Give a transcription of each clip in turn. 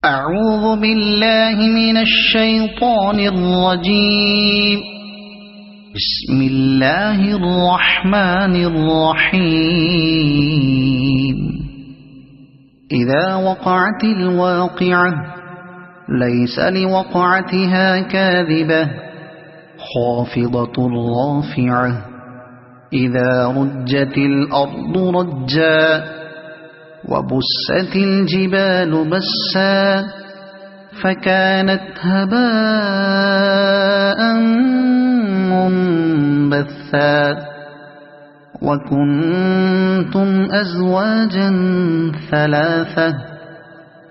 أعوذ بالله من الشيطان الرجيم. بسم الله الرحمن الرحيم. إذا وقعت الواقعة ليس لوقعتها كاذبة خافضة رافعة إذا رجت الأرض رجا وبست الجبال بسا فكانت هباء منبثا وكنتم أزواجا ثلاثة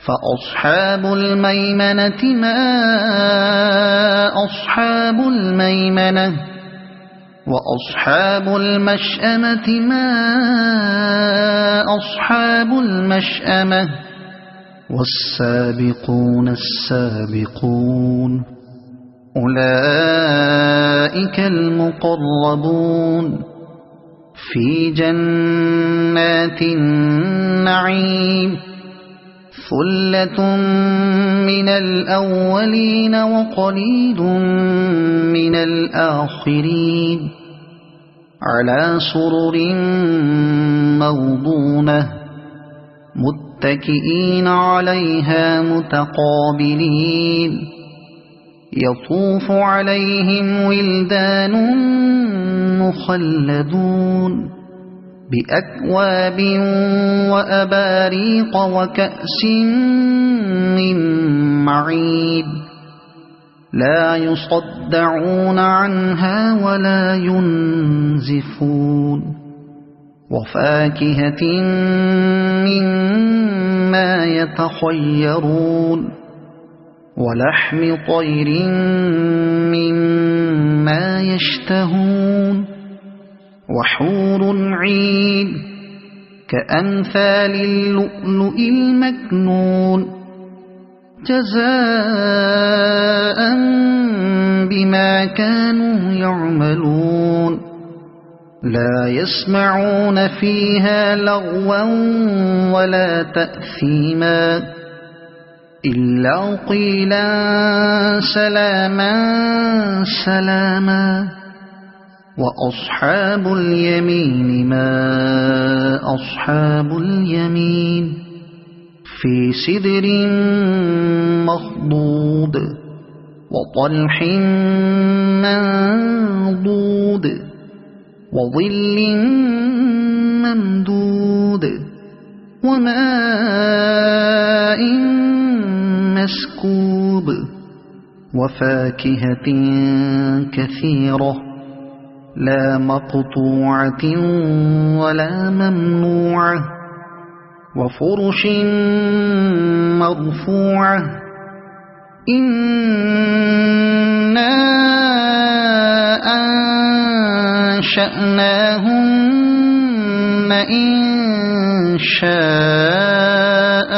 فأصحاب الميمنة ما أصحاب الميمنة وأصحاب المشأمة ما أصحاب المشأمة والسابقون السابقون أولئك المقربون في جنات النعيم ثلة من الأولين وقليل من الآخرين على سرر موضونة متكئين عليها متقابلين يطوف عليهم ولدان مخلدون بأكواب وأباريق وكأس من معين لا يصدعون عنها ولا ينزفون وفاكهة مما يتخيرون ولحم طير مما يشتهون وحور عين كأمثال اللؤلؤ المكنون جزاء بما كانوا يعملون لا يسمعون فيها لغوا ولا تأثيما إلا قيلا سلاما سلاما وأصحاب اليمين ما أصحاب اليمين في سدر مخضود وطلح منضود وظل ممدود وماء مسكوب وفاكهة كثيرة لا مقطوعة ولا ممنوعة وفرش مرفوعة إنا أنشأناهن إنشاء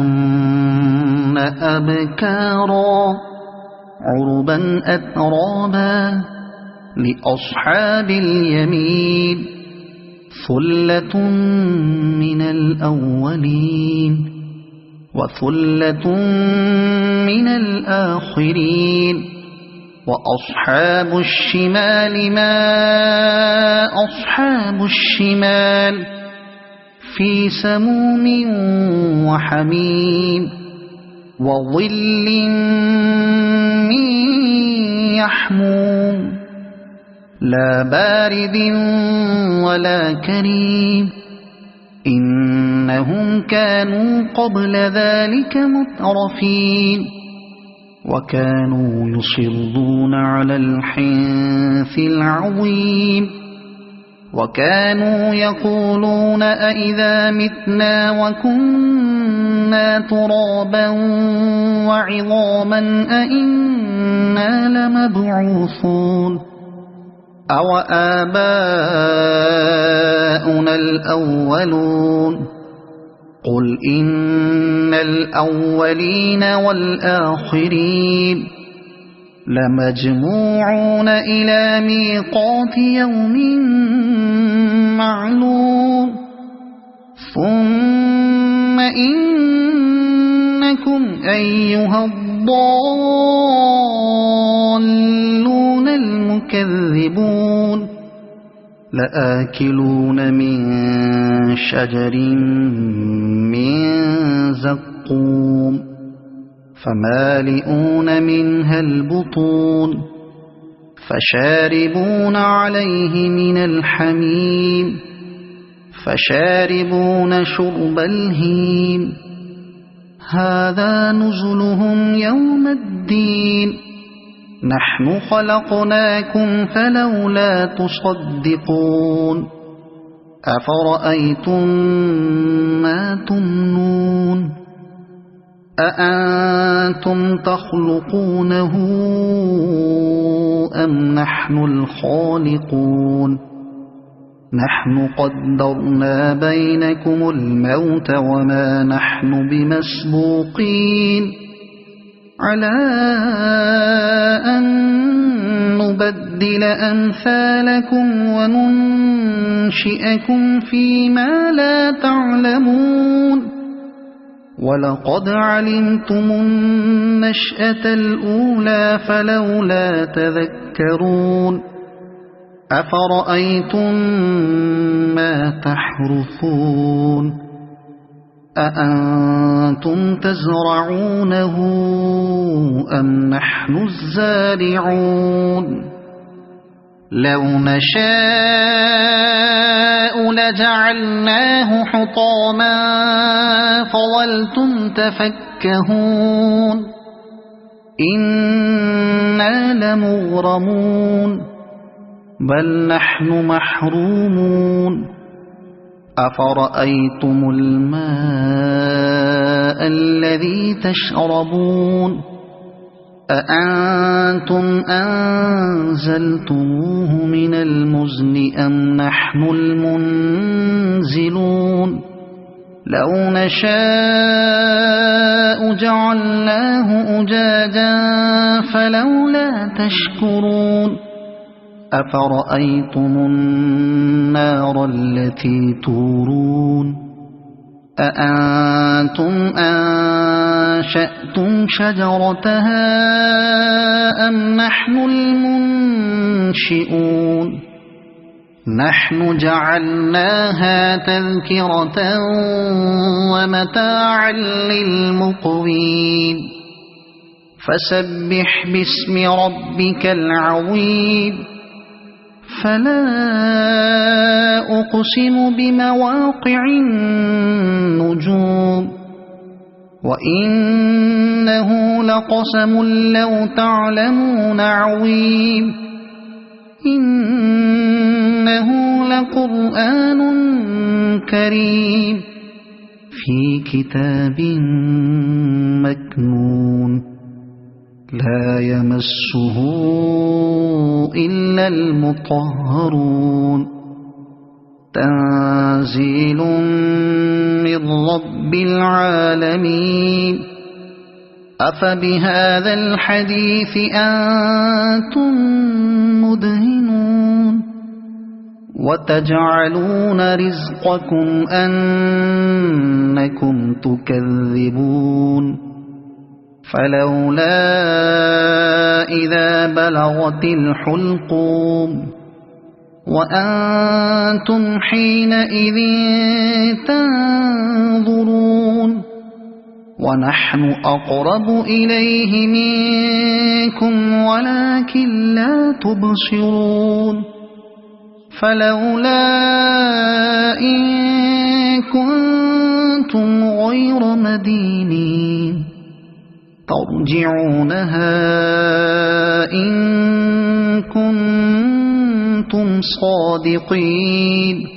فجعلناهن أبكارا عربا أترابا لأصحاب اليمين ثلة من الأولين وثلة من الآخرين وأصحاب الشمال ما أصحاب الشمال في سموم وحميم وظل من يحموم لا بارد ولا كريم إنهم كانوا قبل ذلك مترفين وكانوا يصرون على الحنث العظيم وكانوا يقولون أئذا متنا وكنا ترابا وعظاما أئنا لمبعوثون أو آباؤنا الأولون قل إن الأولين والآخرين لمجموعون إلى ميقات يوم معلوم ثم إنكم أيها الضالون المكذبون لآكلون من شجر من زقوم فمالئون منها البطون فشاربون عليه من الحميم فشاربون شرب الهيم هذا نزلهم يوم الدين نحن خلقناكم فلولا تصدقون أفرأيتم ما تمنون أأنتم تخلقونه أم نحن الخالقون نحن قدرنا بينكم الموت وما نحن بمسبوقين على أن نبدل أمثالكم وننشئكم فيما لا تعلمون ولقد علمتم النشأة الأولى فلولا تذكرون أفرأيتم ما تحرثون أأنتم تزرعونه أم نحن الزارعون لو نشاء لجعلناه حطاما فظلتم تفكهون إنا لمغرمون بل نحن محرومون أفرأيتم الماء الذي تشربون أأنتم أنزلتموه من المزن أم نحن المنزلون لو نشاء جعلناه أجاجا فلولا تشكرون أفرأيتم النار التي تورون أأنتم أنشأتم شجرتها أم نحن المنشئون نحن جعلناها تذكرة ومتاعا للمقوين فسبح باسم ربك العظيم فلا أقسم بمواقع النجوم وإنه لقسم لو تعلمون عظيم إنه لقرآن كريم في كتاب مكنون لا يمسه إلا المطهرون تنزيل من رب العالمين أفبهذا الحديث أنتم مدهنون وتجعلون رزقكم أنكم تكذبون فلولا إذا بلغت الحلقوم وأنتم حينئذ تنظرون ونحن أقرب إليه منكم ولكن لا تبصرون فلولا إن كنتم غير مدينين ترجعونها إن كنتم صادقين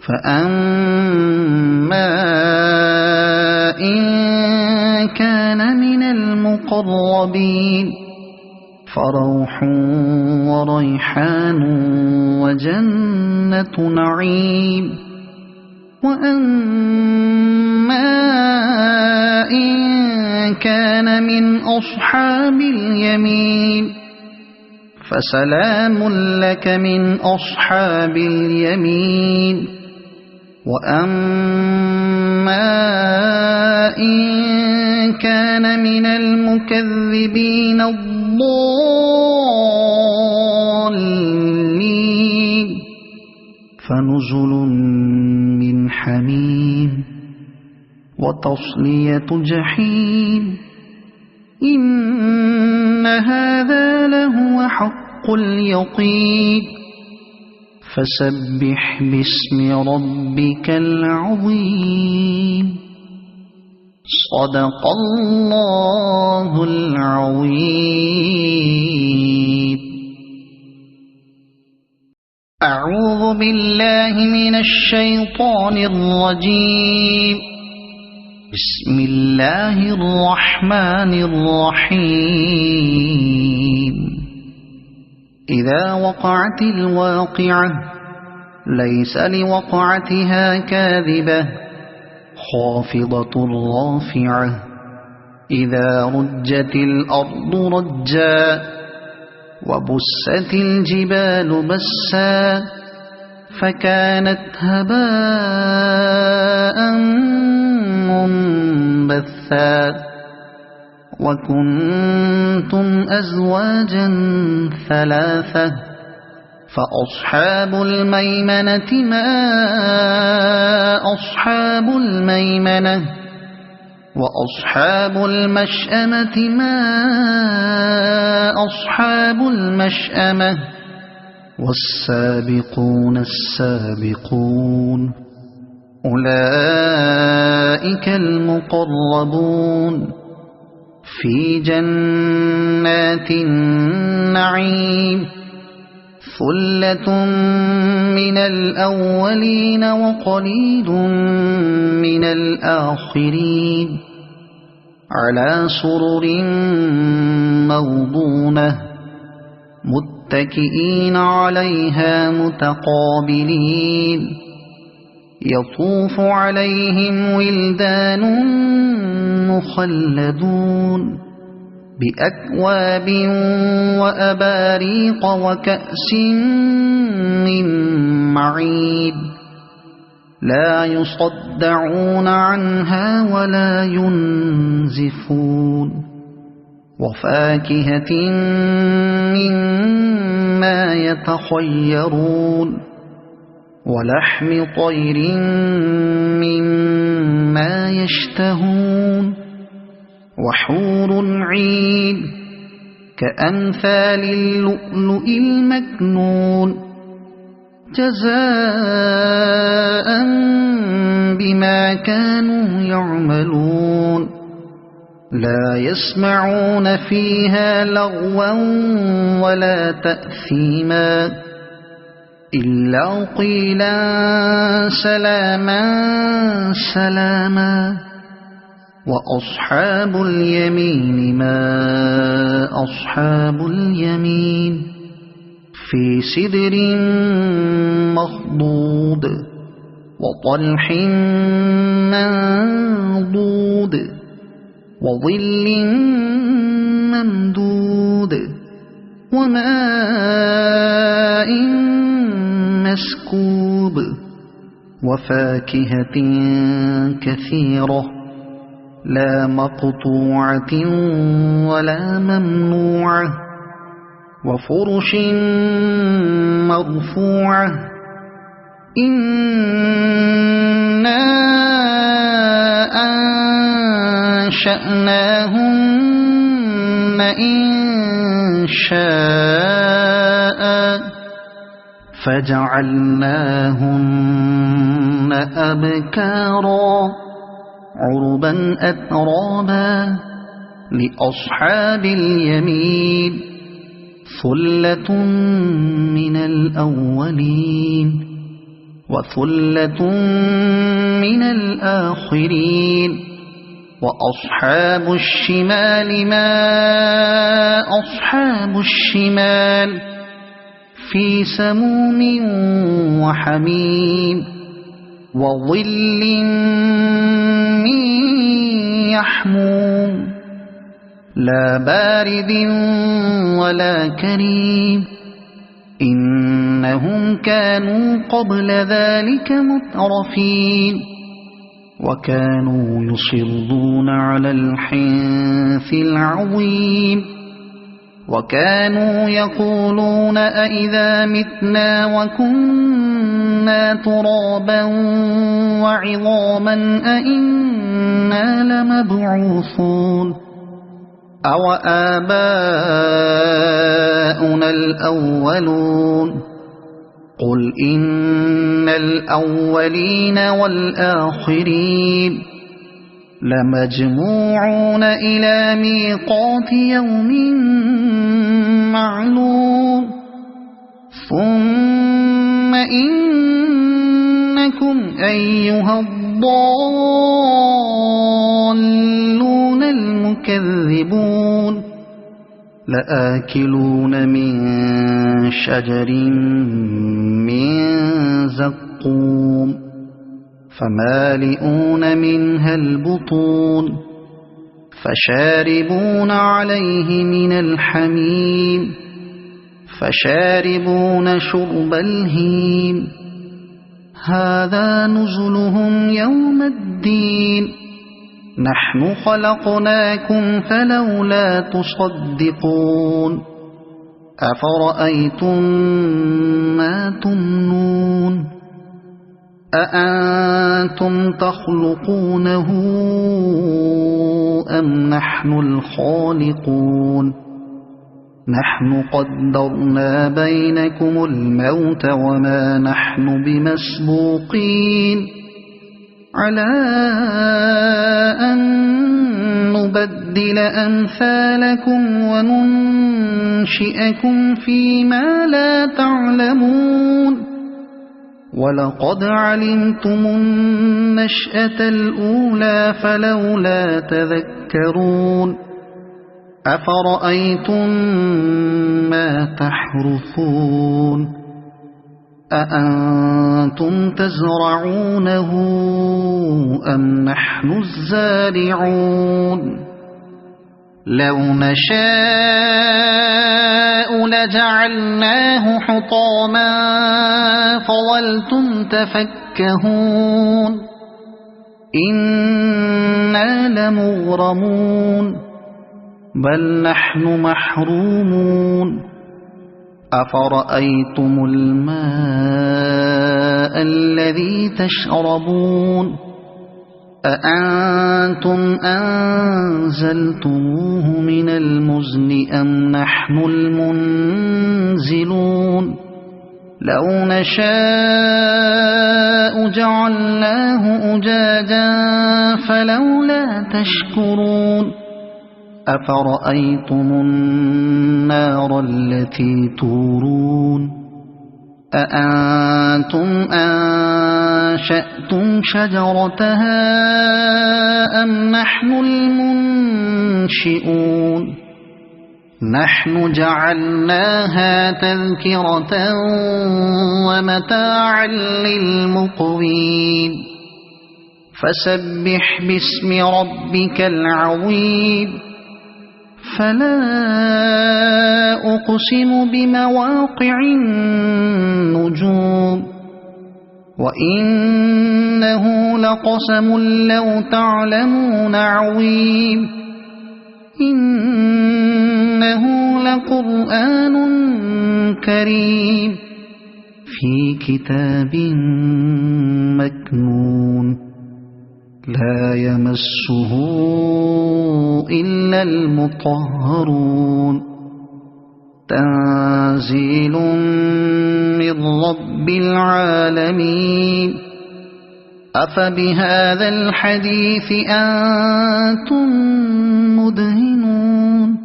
فأما إن كان من المقربين فروح وريحان وجنة نعيم وأما إن كان من أصحاب اليمين فسلام لك من أصحاب اليمين وأما إن كان من المكذبين الضالين فنزل من حميم وتصلية جحيم إن هذا لهو حق اليقين فسبح باسم ربك العظيم صدق الله العظيم. أعوذ بالله من الشيطان الرجيم. بسم الله الرحمن الرحيم. إذا وقعت الواقعة ليس لوقعتها كاذبة خافضة رافعة إذا رجت الأرض رجا وبست الجبال بسا فكانت هباء منبثا وكنتم أزواجا ثلاثة فأصحاب الميمنة ما أصحاب الميمنة وأصحاب المشأمة ما أصحاب المشأمة والسابقون السابقون أولئك المقربون في جنات النعيم ثلة من الأولين وقليل من الآخرين على سرر موضونة متكئين عليها متقابلين يطوف عليهم ولدان مخلدون بأكواب وأباريق وكأس من معين لا يصدعون عنها ولا ينزفون وفاكهة مما يتخيرون ولحم طير مما يشتهون وحور عين كأمثال اللؤلؤ المكنون جزاء بما كانوا يعملون لا يسمعون فيها لغوا ولا تأثيما إلا قيلا سلاما سلاما وأصحاب اليمين ما أصحاب اليمين في سدر مخضود وطلح منضود وظل ممدود وماء مسكوب وفاكهة كثيرة لا مقطوعة ولا ممنوعة وفرش مرفوعة إنا أنشأناهن إنشاء فجعلناهن أبكارا عربا أترابا لأصحاب اليمين ثلة من الأولين وثلة من الآخرين وأصحاب الشمال ما أصحاب الشمال في سموم وحميم وظل من يحموم لا بارد ولا كريم إنهم كانوا قبل ذلك مترفين وكانوا يصرون على الحنث العظيم وكانوا يقولون أإذا متنا وكنا ترابا وعظاما أإنا لمبعوثون أو آباؤنا الأولون قل إن الأولين والآخرين لمجموعون إلى ميقات يوم معلوم ثم إنكم أيها الضالون المكذبون لآكلون من شجر من زقوم فمالئون منها البطون فشاربون عليه من الحميم فشاربون شرب الهيم هذا نزلهم يوم الدين نحن خلقناكم فلولا تصدقون أفرأيتم ما تمنون أأنتم تخلقونه أم نحن الخالقون نحن قدرنا بينكم الموت وما نحن بمسبوقين على أن نبدل أمثالكم وننشئكم فيما لا تعلمون ولقد علمتم النشأة الأولى فلولا تذكرون أفرأيتم ما تحرثون أأنتم تزرعونه أم نحن الزارعون لو نشاء لجعلناه حطاما فظلتم تفكهون إنا لمغرمون بل نحن محرومون أفرأيتم الماء الذي تشربون أأنتم أنزلتموه من المزن أم نحن المنزلون لو نشاء جعلناه أجاجا فلولا تشكرون أفرأيتم النار التي تورون أأنتم أنشأتم شجرتها أم نحن المنشئون نحن جعلناها تذكرة ومتاعا للمقوين فسبح باسم ربك العظيم فلا أقسم بمواقع النجوم وإنه لقسم لو تعلمون عظيم إنه لقرآن كريم في كتاب مكنون لا يمسه إلا المطهرون تنزيل من رب العالمين أفبهذا الحديث أنتم مدهنون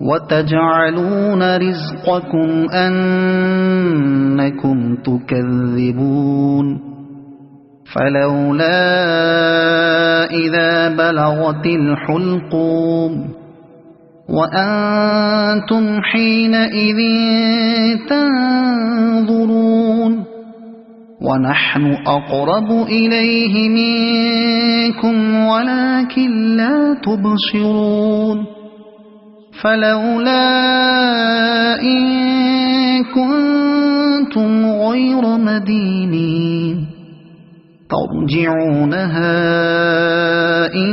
وتجعلون رزقكم أنكم تكذبون فلولا إذا بلغت الحلقوم وأنتم حينئذ تنظرون ونحن أقرب إليه منكم ولكن لا تبصرون فلولا إن كنتم غير مدينين ترجعونها إن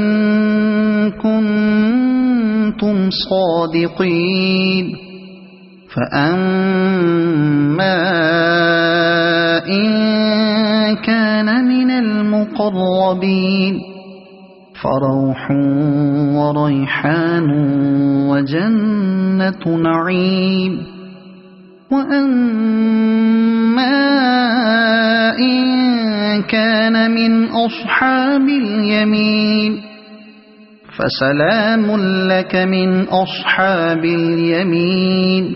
كنتم صادقين فأما إن كان من المقربين فروح وريحان وجنة نعيم وأما إن كان من أصحاب اليمين فسلام لك من أصحاب اليمين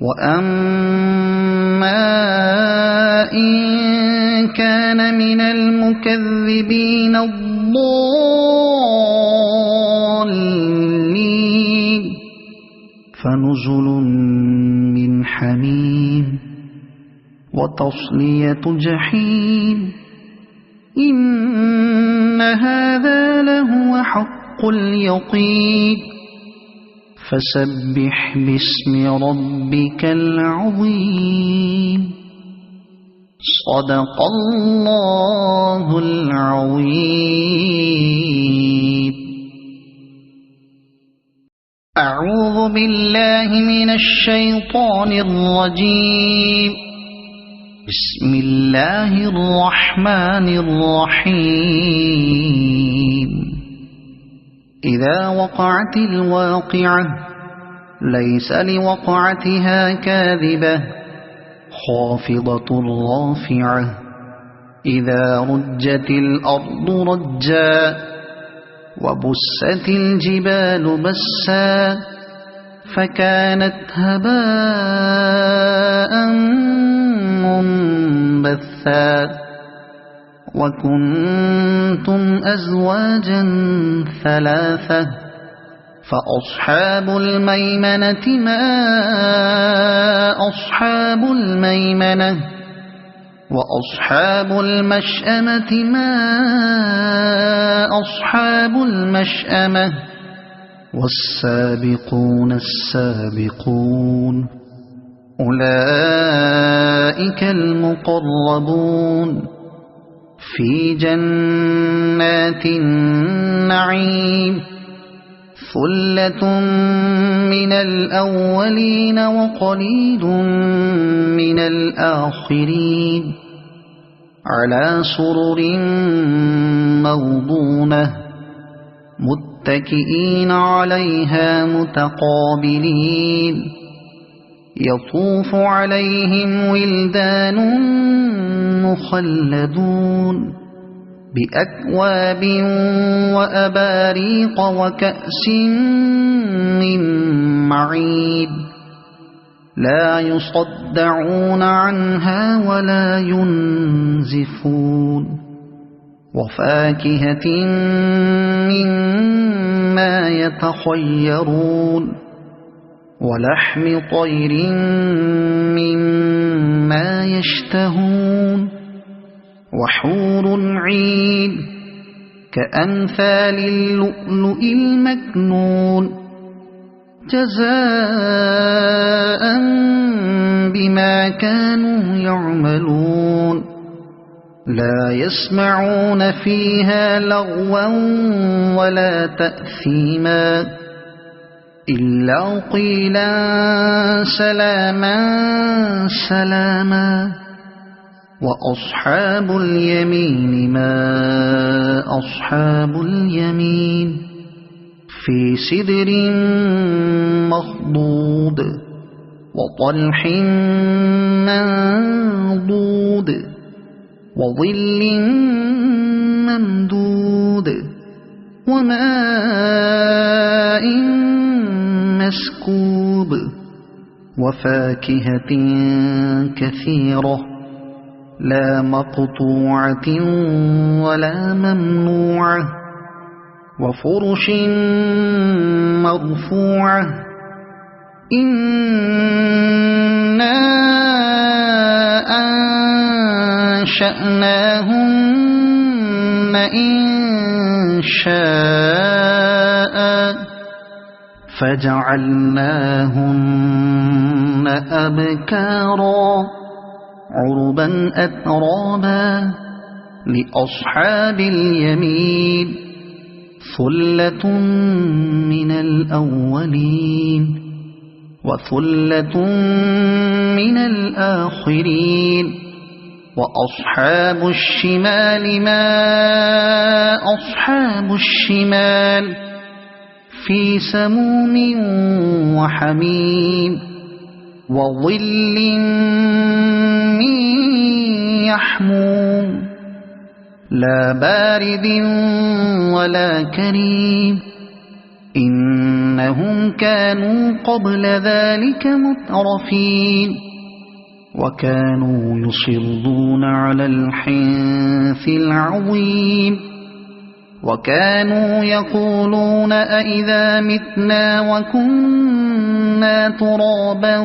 وأما إن كان من المكذبين الضالين فنزل من حميم وتصلية جحيم إن هذا لهو حق اليقين فسبح باسم ربك العظيم صدق الله العظيم. أعوذ بالله من الشيطان الرجيم. بسم الله الرحمن الرحيم. إذا وقعت الواقعة ليس لوقعتها كاذبة خافضة رافعة إذا رجت الأرض رجا وبست الجبال بسا فكانت هباء منبثا وكنتم أزواجا ثلاثة فأصحاب الميمنة ما أصحاب الميمنة وأصحاب المشأمة ما أصحاب المشأمة والسابقون السابقون أولئك المقربون في جنات النعيم ثلة من الأولين وقليل من الآخرين على سرر موضونة متكئين عليها متقابلين يطوف عليهم ولدان مخلدون بأكواب وأباريق وكأس من معين لا يصدعون عنها ولا ينزفون وفاكهة مما يتخيرون ولحم طير مما يشتهون وحور عين كأمثال اللؤلؤ المكنون جزاء بما كانوا يعملون لا يسمعون فيها لغوا ولا تأثيما إلا قيلا سلاما سلاما وأصحاب اليمين ما أصحاب اليمين في سدر مخضود وطلح منضود وظل ممدود وماء مسكوب وفاكهة كثيرة لا مقطوعة ولا ممنوعة وفرش مرفوعة إنا أنشأناهن إنشاء فجعلناهن أبكارا عربا أترابا لأصحاب اليمين ثلة من الأولين وثلة من الآخرين وأصحاب الشمال ما أصحاب الشمال في سموم وحميم وظل من يحموم لا بارد ولا كريم إنهم كانوا قبل ذلك مترفين وكانوا يصرون على الحنث العظيم وكانوا يقولون أئذا متنا وكنا ترابا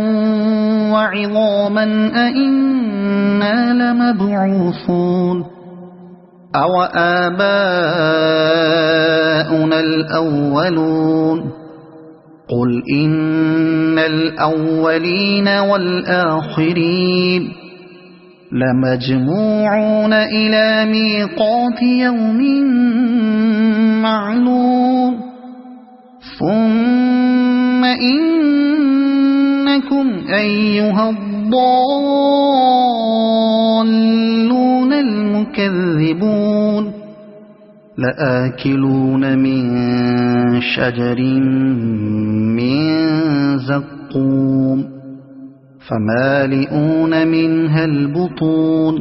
وعظاما أئنا لمبعوثون أو آباؤنا الأولون قل إن الأولين والآخرين لمجموعون إلى ميقات يوم معلوم ثم إنكم أيها الضالون المكذبون لآكلون من شجر من زقوم فمالئون منها البطون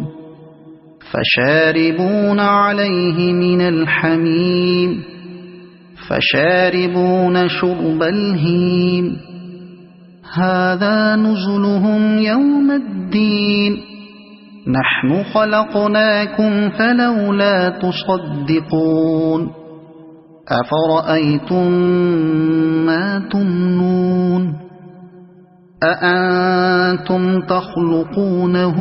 فشاربون عليه من الحميم فشاربون شرب الهيم هذا نزلهم يوم الدين نحن خلقناكم فلولا تصدقون أفرأيتم ما تمنون أأنتم تخلقونه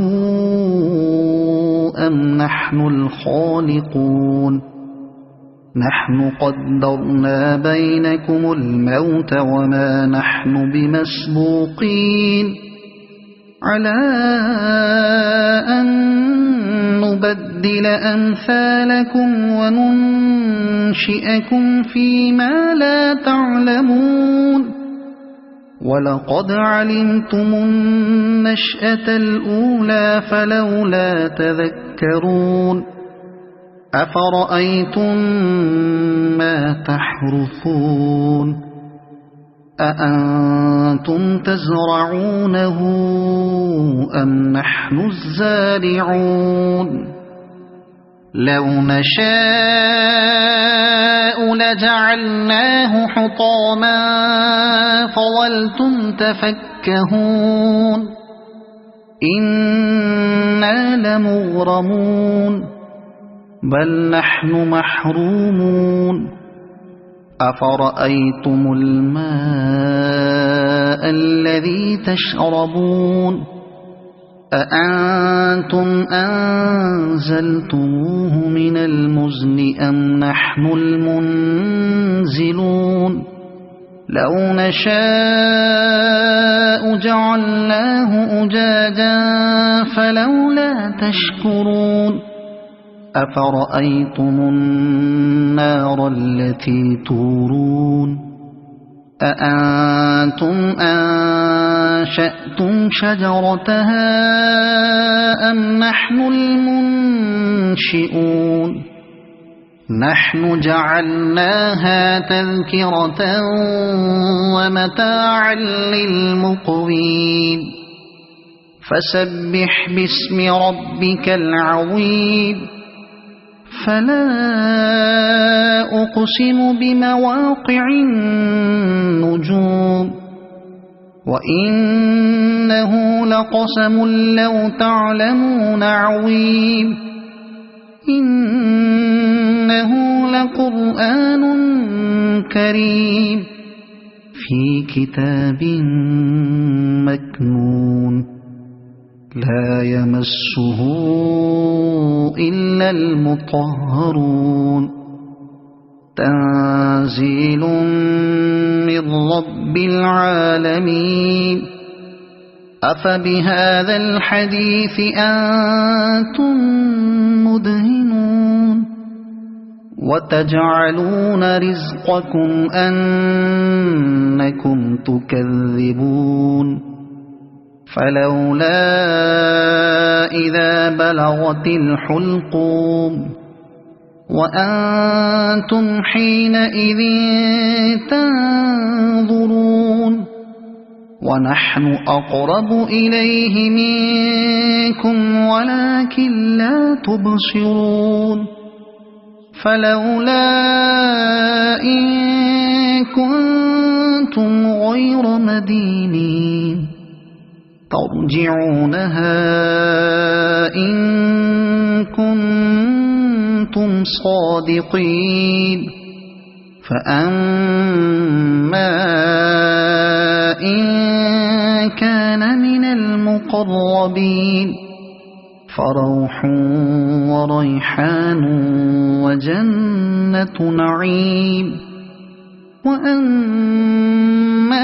أم نحن الخالقون نحن قدرنا بينكم الموت وما نحن بمسبوقين على أن نبدل أمثالكم وننشئكم فيما لا تعلمون ولقد علمتم النشأة الأولى فلولا تذكرون أفرأيتم ما تحرثون أأنتم تزرعونه أم نحن الزارعون لو نشاء لجعلناه حطاما فظلتم تفكهون إنا لمغرمون بل نحن محرومون أفرأيتم الماء الذي تشربون أأنتم أنزلتموه من المزن أم نحن المنزلون لو نشاء جعلناه أجاجا فلولا تشكرون أفرأيتم النار التي تورون أأنتم أنشأتم شجرتها أم نحن المنشئون نحن جعلناها تذكرة ومتاعا للمقوين فسبح باسم ربك العظيم فلا أقسم بمواقع النجوم وإنه لقسم لو تعلمون عظيم إنه لقرآن كريم في كتاب مكنون لا يمسه إلا المطهرون تنزيل من رب العالمين أفبهذا الحديث أنتم مدهنون وتجعلون رزقكم أنكم تكذبون فلولا إذا بلغت الحلقوم وأنتم حينئذ تنظرون ونحن أقرب إليه منكم ولكن لا تبصرون فلولا إن كنتم غير مدينين ترجعونها إن كنتم صادقين فأما إن كان من المقربين فروح وريحان وجنة نعيم وأما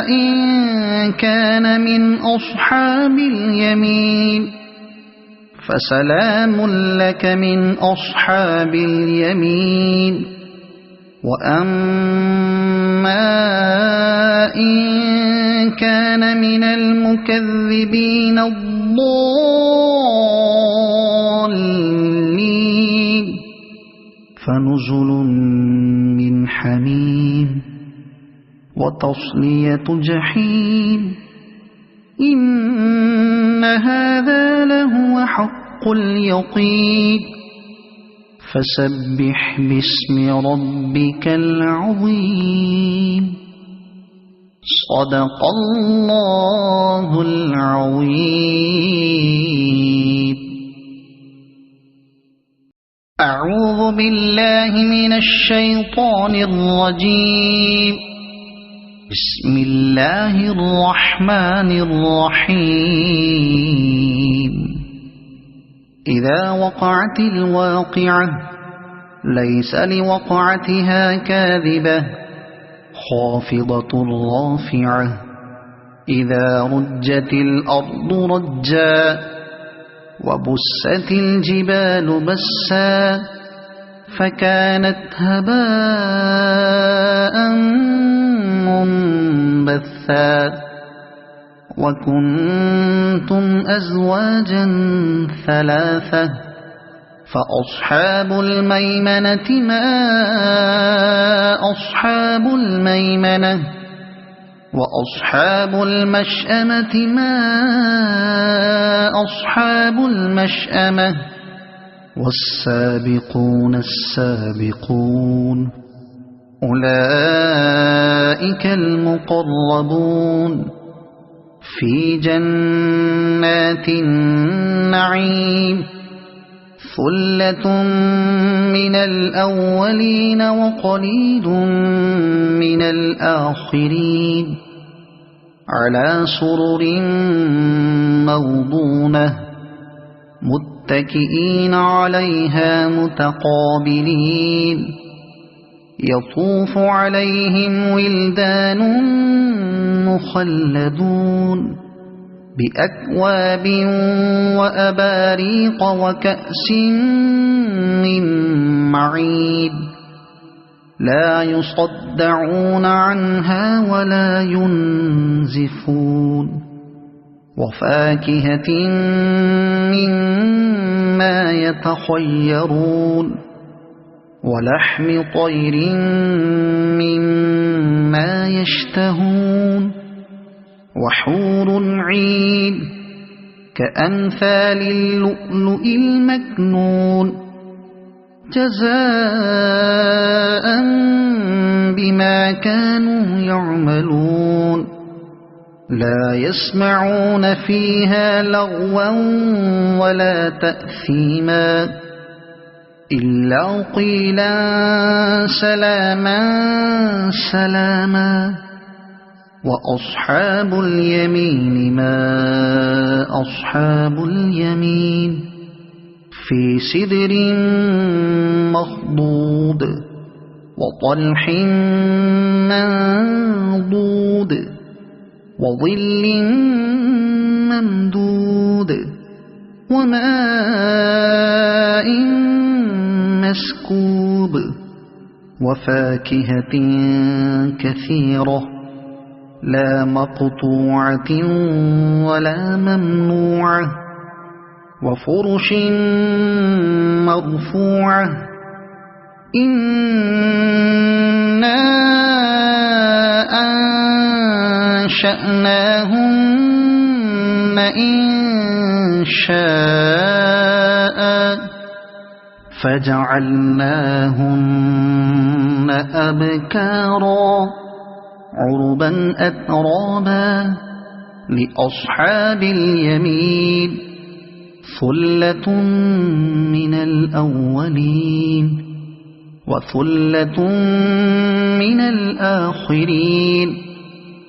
إن كان من أصحاب اليمين فسلام لك من أصحاب اليمين وأما إن كان من المكذبين الضالين فنزل من حميم وتصلية جحيم إن هذا لهو حق اليقين فسبح باسم ربك العظيم صدق الله العظيم. أعوذ بالله من الشيطان الرجيم. بسم الله الرحمن الرحيم. إذا وقعت الواقعة ليس لوقعتها كاذبة خافضة رافعة إذا رجت الأرض رجا وبست الجبال بسا فكانت هباء منبثا وكنتم أزواجا ثلاثة فأصحاب الميمنة ما أصحاب الميمنة وأصحاب المشأمة ما أصحاب المشأمة والسابقون السابقون أولئك المقربون في جنات النعيم ثلة من الأولين وقليل من الآخرين على سرر موضونة متكئين عليها متقابلين يطوف عليهم ولدان مخلدون بأكواب وأباريق وكأس من معين لا يصدعون عنها ولا ينزفون وفاكهة مما يتخيرون ولحم طير مما يشتهون وحور عين كأمثال اللؤلؤ المكنون جزاء بما كانوا يعملون لا يسمعون فيها لغوا ولا تأثيما إلا قيلا سلاما سلاما وأصحاب اليمين ما أصحاب اليمين في سدر مخضود وطلح منضود وظل ممدود وماء مسكوب وفاكهة كثيرة لا مقطوعة ولا ممنوعة وفرش مرفوعة إنا أنشأناهن إنشاء فجعلناهن أبكارا عربا أترابا لأصحاب اليمين ثلة من الأولين وثلة من الآخرين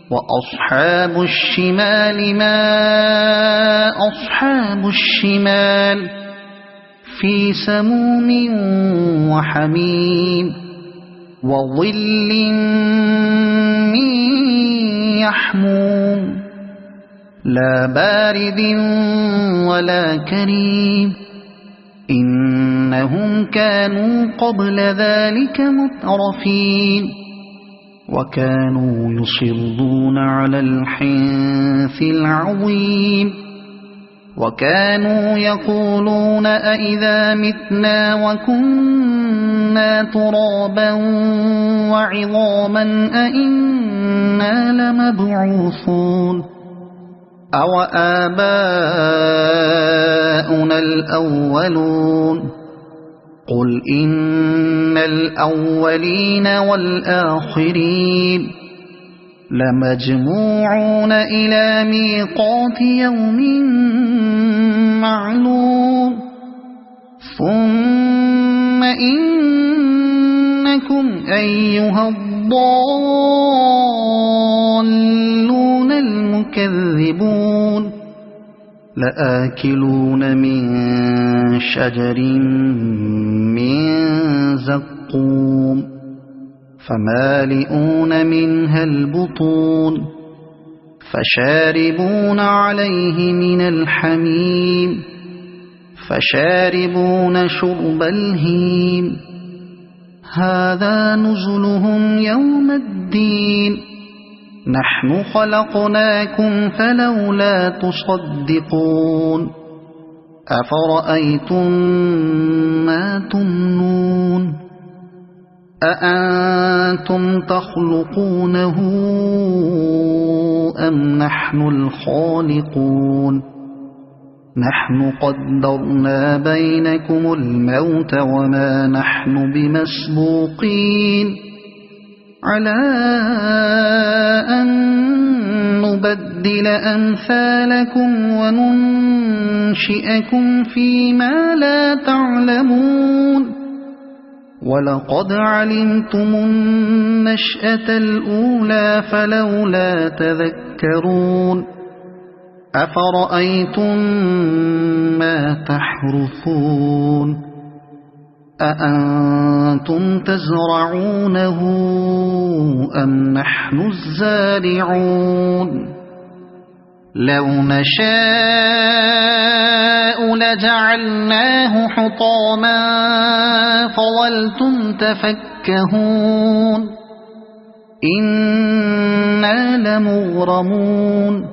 وأصحاب الشمال ما أصحاب الشمال في سموم وحميم وظل من يحموم لا بارد ولا كريم إنهم كانوا قبل ذلك مترفين وكانوا يصرون على الحنث العظيم وكانوا يقولون أئذا متنا وكنا ترابا وعظاما أئنا لمبعوثون أو آباؤنا الأولون قل إن الأولين والآخرين لمجموعون إلى ميقات يوم معلوم ثم إنكم أيها الضالون المكذبون لآكلون من شجر من زقوم فمالئون منها البطون فشاربون عليه من الحميم فشاربون شرب الهيم هذا نزلهم يوم الدين نحن خلقناكم فلولا تصدقون أفرأيتم ما تمنون أأنتم تخلقونه أم نحن الخالقون نحن قدرنا بينكم الموت وما نحن بمسبوقين على أن نبدل أمثالكم وننشئكم فيما لا تعلمون ولقد علمتم النشأة الأولى فلولا تذكرون أفرأيتم ما تحرثون أأنتم تزرعونه أم نحن الزارعون لو نشاء لجعلناه حطاما فظلتم تفكهون إنا لمغرمون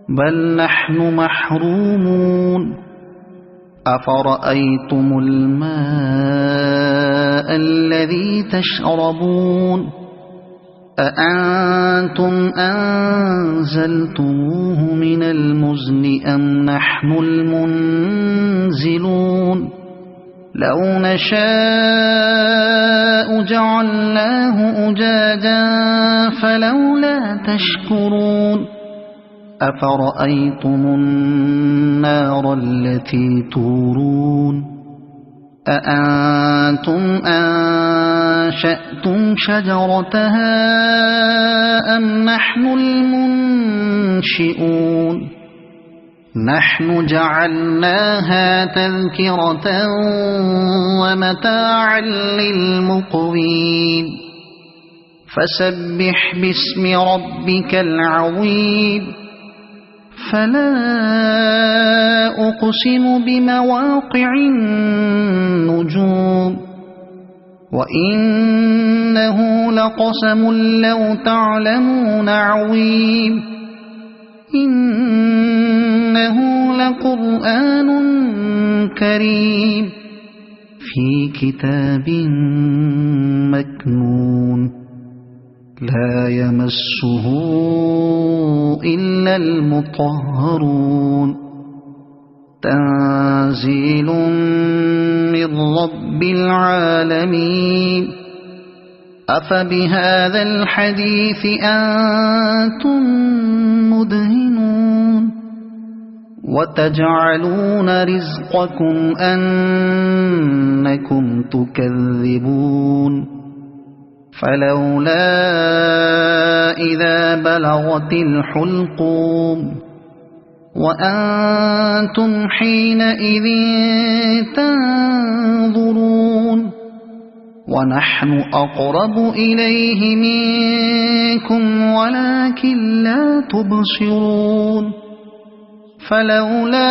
بل نحن محرومون أفرأيتم الماء الذي تشربون أأنتم أنزلتموه من المزن أم نحن المنزلون لو نشاء جعلناه أجاجا فلولا تشكرون أفرأيتم النار التي تورون أأنتم أنشأتم شجرتها أم نحن المنشئون نحن جعلناها تذكرة ومتاعا للمقوين فسبح باسم ربك العظيم فلا أقسم بمواقع النجوم وإنه لقسم لو تعلمون عظيم إنه لقرآن كريم في كتاب مكنون لا يمسه إلا المطهرون تنزيل من رب العالمين أفبهذا الحديث أنتم مدهنون وتجعلون رزقكم أنكم تكذبون فلولا إذا بلغت الحلقوم وأنتم حينئذ تنظرون ونحن أقرب إليه منكم ولكن لا تبصرون فلولا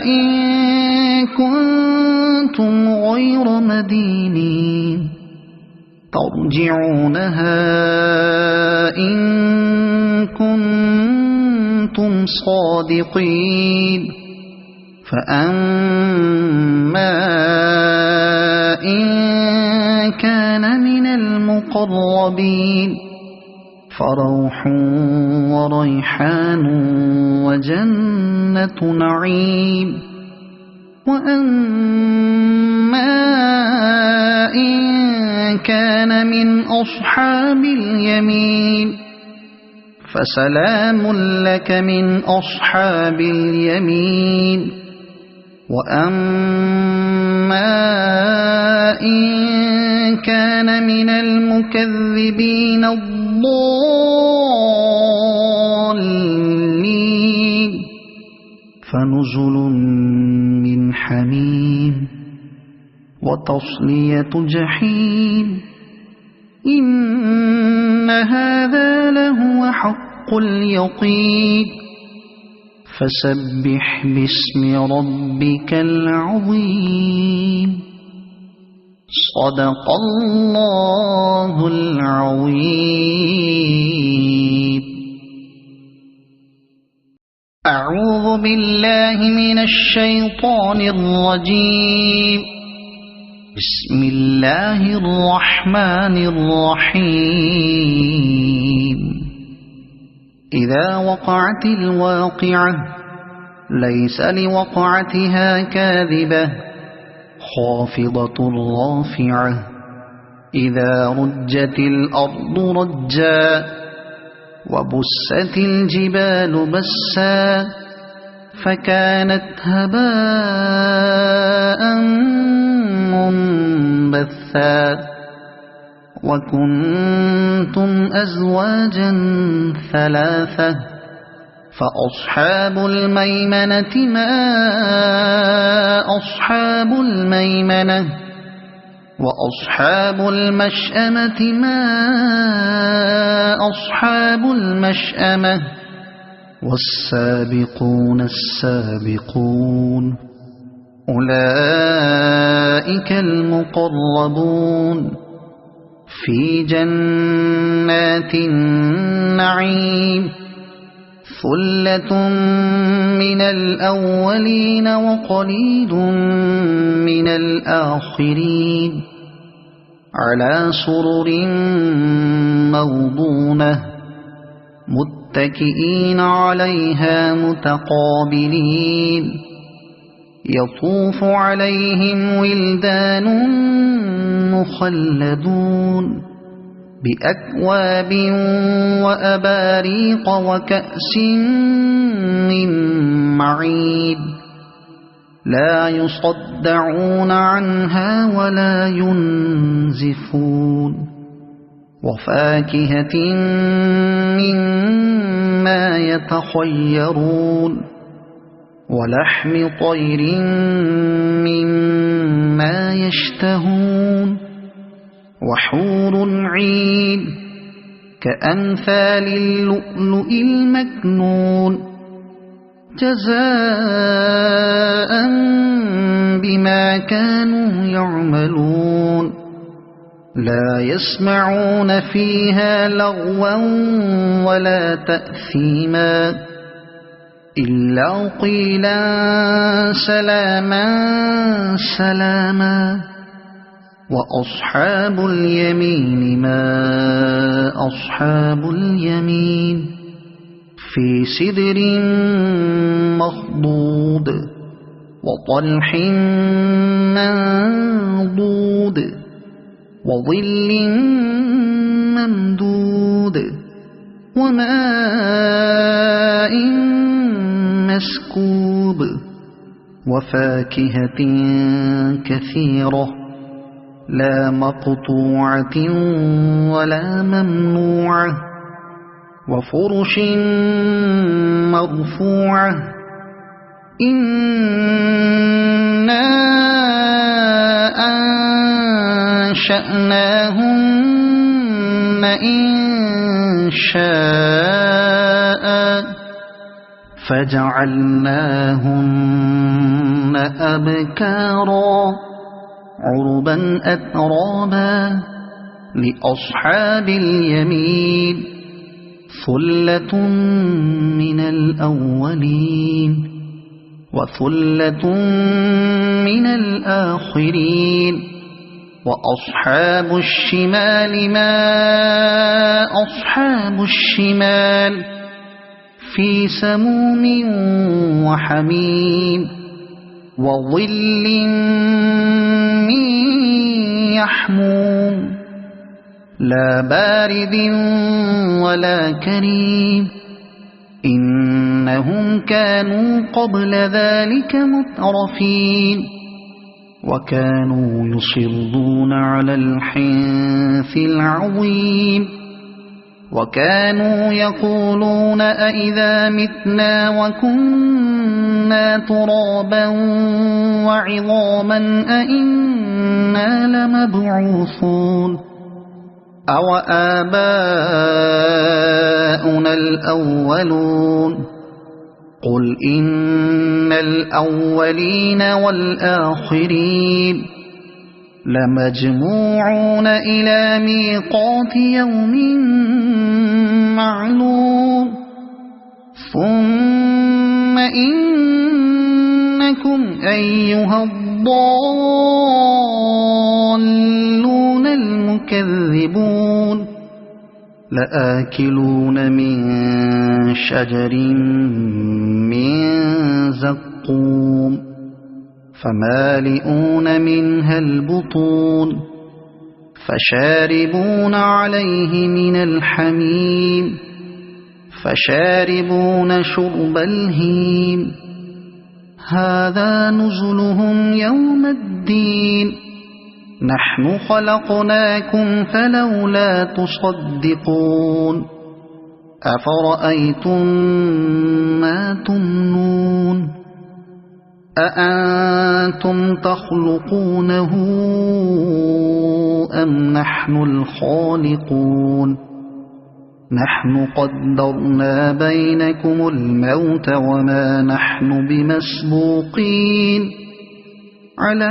إن كنتم غير مدينين ترجعونها إن كنتم صادقين فأما إن كان من المقربين فروح وريحان وجنة نعيم وأما إن كان من أصحاب اليمين فسلام لك من أصحاب اليمين وأما إن كان من المكذبين الضالين فنزل من حميم وتصلية جحيم إن هذا لهو حق اليقين فسبح باسم ربك العظيم صدق الله العظيم أعوذ بالله من الشيطان الرجيم بسم الله الرحمن الرحيم إذا وقعت الواقعة ليس لوقعتها كاذبة خافضة رافعة إذا رجت الأرض رجا وبست الجبال بسا فكانت هباء منبثا وكنتم أزواجا ثلاثة فأصحاب الميمنة ما أصحاب الميمنة وأصحاب المشأمة ما أصحاب المشأمة والسابقون السابقون أولئك المقربون في جنات النعيم ثلة من الأولين وقليل من الآخرين على سرر موضونة متكئين عليها متقابلين يطوف عليهم ولدان مخلدون بأكواب وأباريق وكأس من معين لا يصدعون عنها ولا ينزفون وفاكهة مما يتخيرون ولحم طير مما يشتهون وحور عين كأمثال اللؤلؤ المكنون جزاء بما كانوا يعملون لا يسمعون فيها لغوا ولا تأثيما إلا قيلا سلاما سلاما وأصحاب اليمين ما أصحاب اليمين في سدر مخضود وطلح منضود وظل ممدود وماء مسكوب وفاكهة كثيرة لا مقطوعة ولا ممنوعة وفرش مرفوعة إنا أنشأناهن إنشاء فجعلناهن أبكارا عربا أترابا لأصحاب اليمين ثلة من الأولين وثلة من الآخرين وأصحاب الشمال ما أصحاب الشمال في سموم وحميم وظل من يحموم لا بارد ولا كريم إنهم كانوا قبل ذلك مترفين وكانوا يصرون على الحنث العظيم وكانوا يقولون أئذا متنا وكنا ترابا وعظاما أئنا لمبعوثون أو آباؤنا الأولون قل إن الأولين والآخرين لمجموعون إلى ميقات يوم معلوم ثم إنكم أيها الضالون المكذبون لآكلون من شجر من زقوم فمالئون منها البطون فشاربون عليه من الحميم فشاربون شرب الهيم هذا نزلهم يوم الدين نحن خلقناكم فلولا تصدقون أفرأيتم ما تمنون أأنتم تخلقونه أم نحن الخالقون نحن قدرنا بينكم الموت وما نحن بمسبوقين على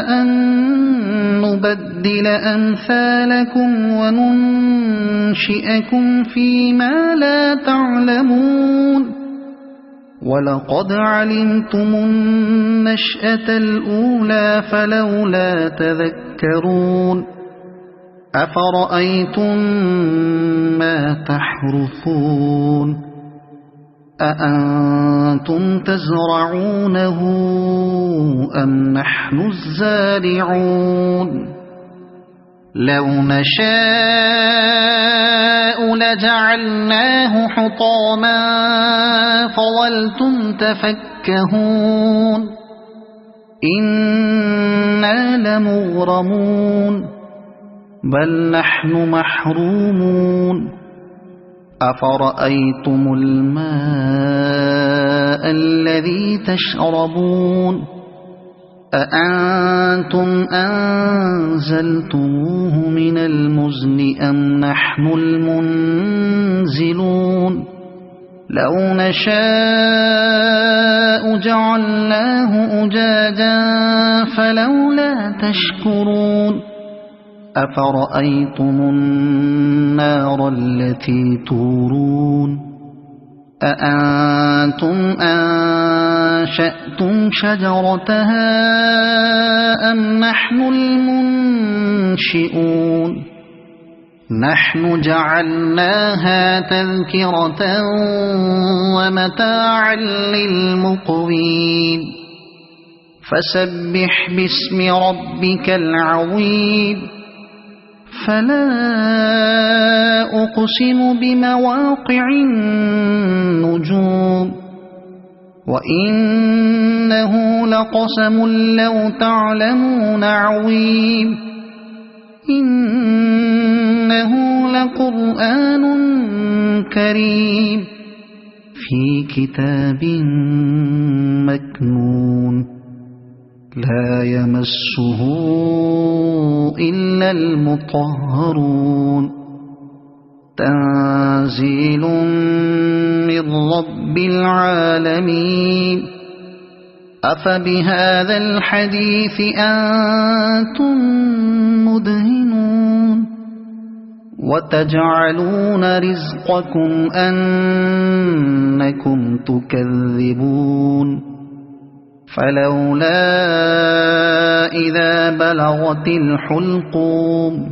أن نبدل أمثالكم وننشئكم فيما لا تعلمون ولقد علمتم النشأة الأولى فلولا تذكرون أفرأيتم ما تحرثون أأنتم تزرعونه أم نحن الزارعون لو نشاء لجعلناه حطاما فظلتم تفكهون إنا لمغرمون بل نحن محرومون أفرأيتم الماء الذي تشربون أأنتم أنزلتموه من المزن أم نحن المنزلون لو نشاء جعلناه أجاجا فلولا تشكرون أفرأيتم النار التي تورون أأنتم أنشأتم شجرتها أم نحن المنشئون نحن جعلناها تذكرة ومتاعا للمقوين فسبح باسم ربك العظيم فلا أقسم بمواقع النجوم وإنه لقسم لو تعلمون عظيم إنه لقرآن كريم في كتاب مكنون لا يمسه إلا المطهرون تنزيل من رب العالمين أفبهذا الحديث أنتم مدهنون وتجعلون رزقكم أنكم تكذبون فلولا إذا بلغت الحلقوم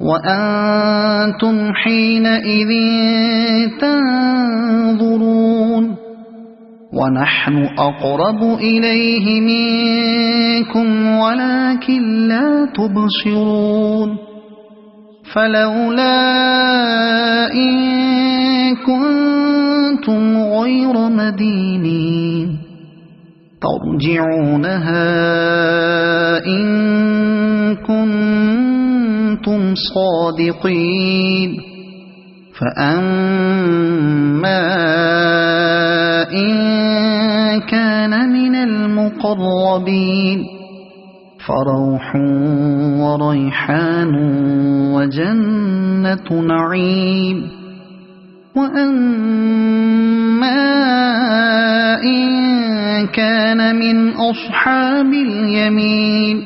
وأنتم حينئذ تنظرون ونحن أقرب إليه منكم ولكن لا تبصرون فلولا إن كنتم غير مدينين ترجعونها إن كنتم صادقين فأما إن كان من المقربين فروح وريحان وجنة نعيم وأما إن كان من أصحاب اليمين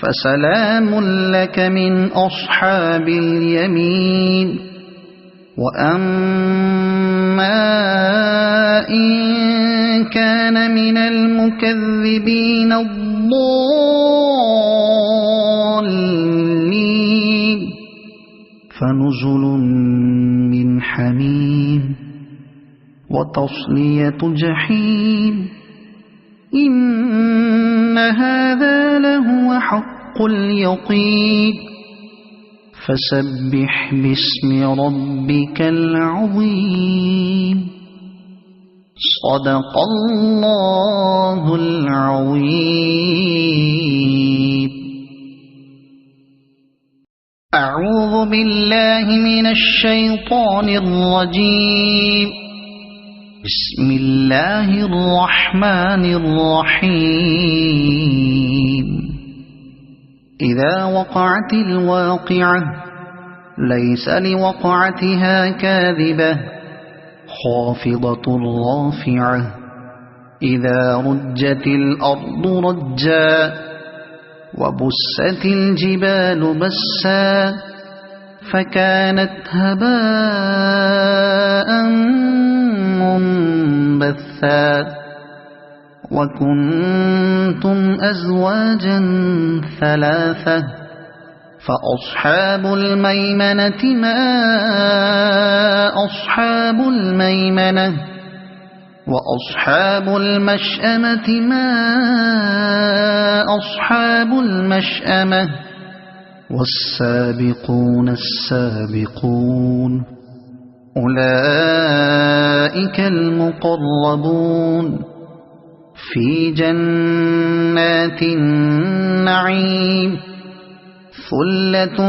فسلام لك من أصحاب اليمين وأما إن كان من المكذبين الضالين فنزل من حميم وتصلية جحيم إن هذا لهو حق اليقين فسبح باسم ربك العظيم صدق الله العظيم أعوذ بالله من الشيطان الرجيم بسم الله الرحمن الرحيم إذا وقعت الواقعة ليس لوقعتها كاذبة خافضة رافعة إذا رجت الأرض رجا وبست الجبال بسا فكانت هباء منبثا وكنتم أزواجا ثلاثة فأصحاب الميمنة ما أصحاب الميمنة وأصحاب المشأمة ما أصحاب المشأمة والسابقون السابقون أولئك المقربون في جنات النعيم ثلة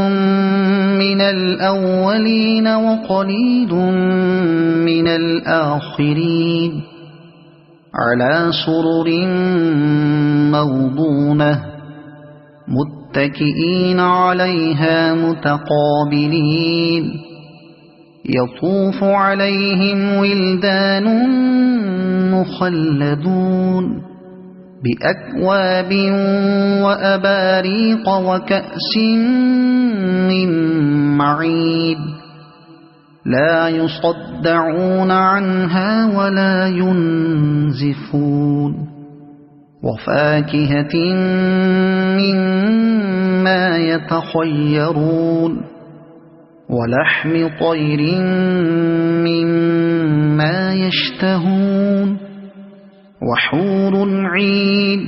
من الأولين وقليل من الآخرين على سرر موضونة متكئين عليها متقابلين يطوف عليهم ولدان مخلدون بأكواب وأباريق وكأس من معين لا يصدعون عنها ولا ينزفون وفاكهة مما يتخيرون ولحم طير مما يشتهون وحور عين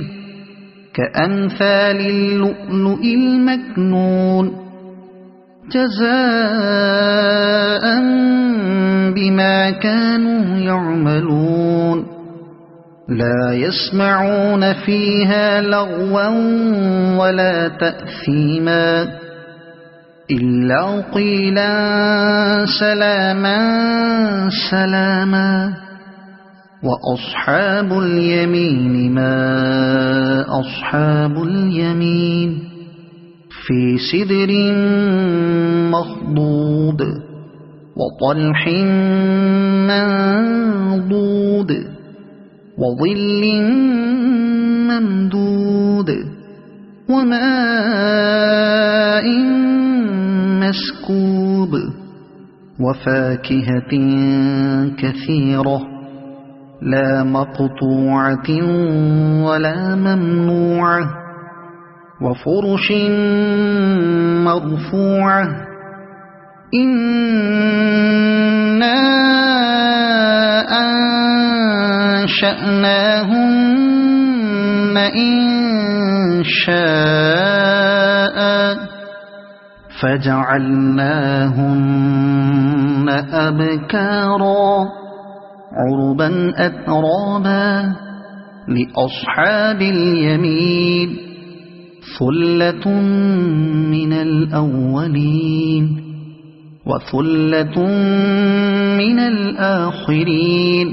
كأمثال اللؤلؤ المكنون جزاء بما كانوا يعملون لا يسمعون فيها لغوا ولا تأثيما إلا قيلا سلاما سلاما وأصحاب اليمين ما أصحاب اليمين في سدر مخضود وطلح منضود وظل ممدود وماء مسكوب وفاكهة كثيرة لا مقطوعة ولا ممنوعة وفرش مرفوعة إنا أنشأناهن إنشاء فجعلناهن أبكارا عربا أترابا لأصحاب اليمين ثلة من الأولين وثلة من الآخرين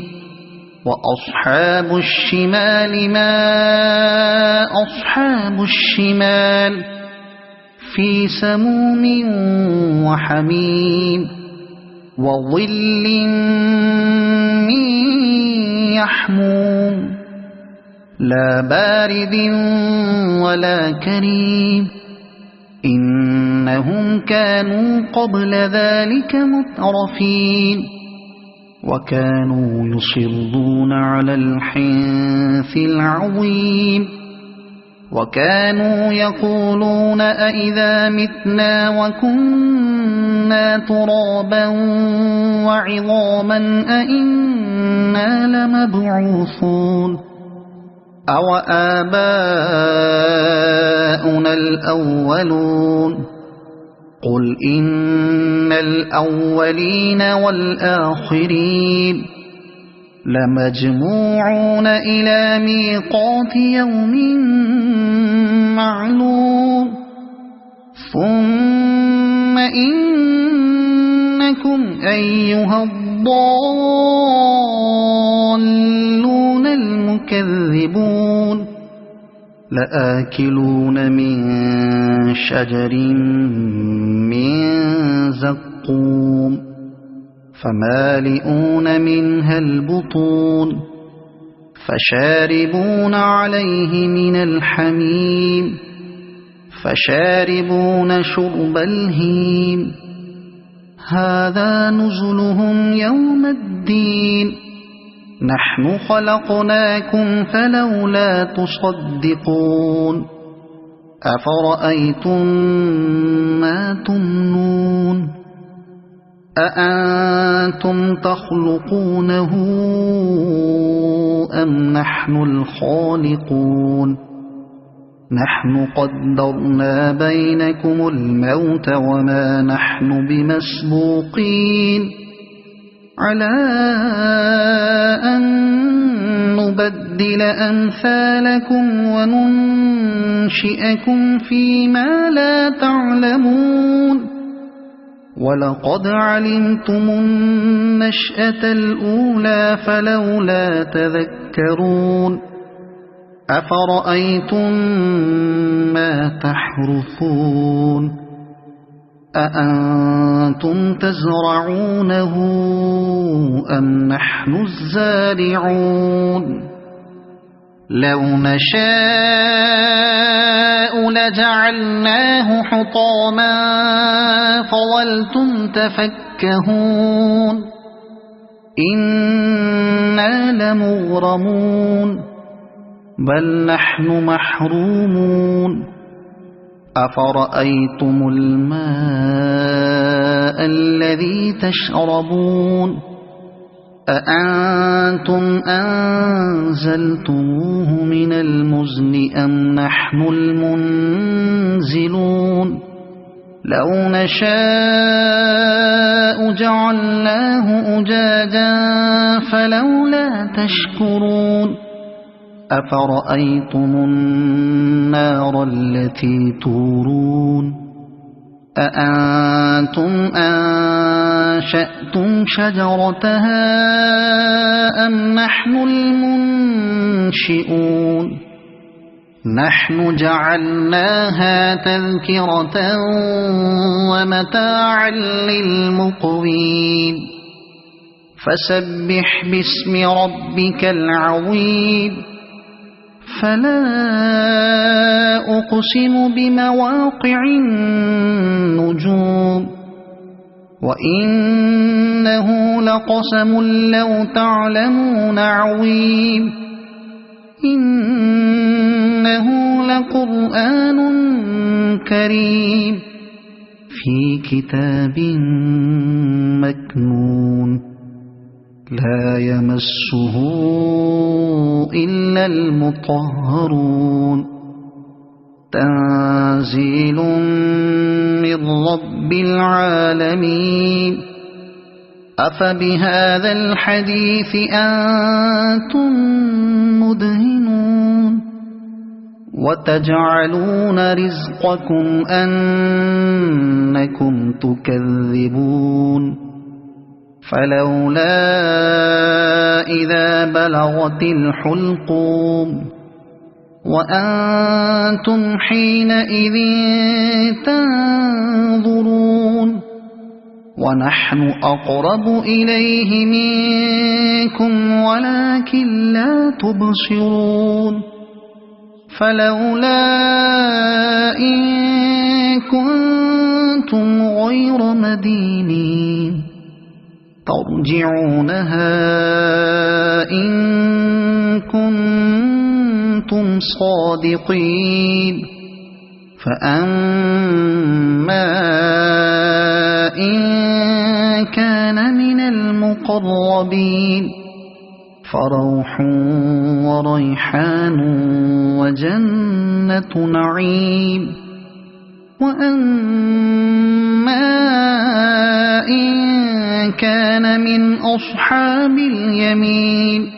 وأصحاب الشمال ما أصحاب الشمال في سموم وحميم وظل من يحموم لا بارد ولا كريم إنهم كانوا قبل ذلك مترفين وكانوا يصرون على الحنث العظيم وكانوا يقولون أئذا متنا وكنا ترابا وعظاما أئنا لمبعوثون أو آباؤنا الأولون قل إن الأولين والآخرين لمجموعون إلى ميقات يوم معلوم ثم إنكم أيها الضالون المكذبون لآكلون من شجر من زقوم فمالئون منها البطون فشاربون عليه من الحميم فشاربون شرب الهيم هذا نزلهم يوم الدين نحن خلقناكم فلولا تصدقون أفرأيتم ما تمنون أأنتم تخلقونه أم نحن الخالقون نحن قدرنا بينكم الموت وما نحن بمسبوقين على أن نبدل أمثالكم وننشئكم فيما لا تعلمون ولقد علمتم النشأة الأولى فلولا تذكرون أفرأيتم ما تحرثون أأنتم تزرعونه أم نحن الزارعون لو نشاء لجعلناه حطاما فظلتم تفكهون إنا لمغرمون بل نحن محرومون أفرأيتم الماء الذي تشربون أأنتم أنزلتموه من المزن أم نحن المنزلون لو نشاء جعلناه أجاجا فلولا تشكرون أفرأيتم النار التي تورون أأنتم أنشأتم شجرتها أم نحن المنشئون نحن جعلناها تذكرة ومتاعا للمقوين فسبح باسم ربك العظيم فلا أقسم بمواقع النجوم وإنه لقسم لو تعلمون عظيم إنه لقرآن كريم في كتاب مكنون لا يمسه إلا المطهرون تنزيل من رب العالمين أفبهذا الحديث أنتم مدهنون وتجعلون رزقكم أنكم تكذبون فلولا إذا بلغت الحلقوم وأنتم حينئذ تنظرون ونحن أقرب إليه منكم ولكن لا تبصرون فلولا إن كنتم غير مدينين ترجعونها إن كنتم صادقين فأما إن كان من المقربين فروح وريحان وجنة نعيم وأما إن كان من أصحاب اليمين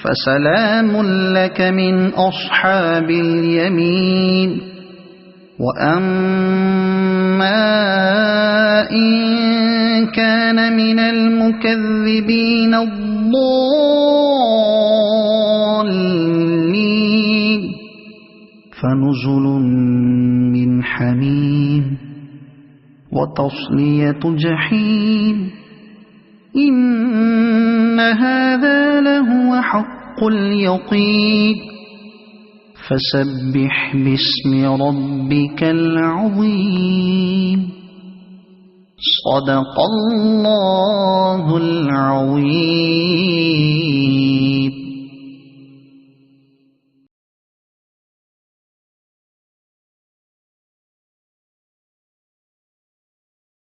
فسلام لك من أصحاب اليمين وأما إن كان من المكذبين الضالين فنزل من حميم وتصلية جحيم إن هذا لهو حق اليقين فسبح باسم ربك العظيم صدق الله العظيم.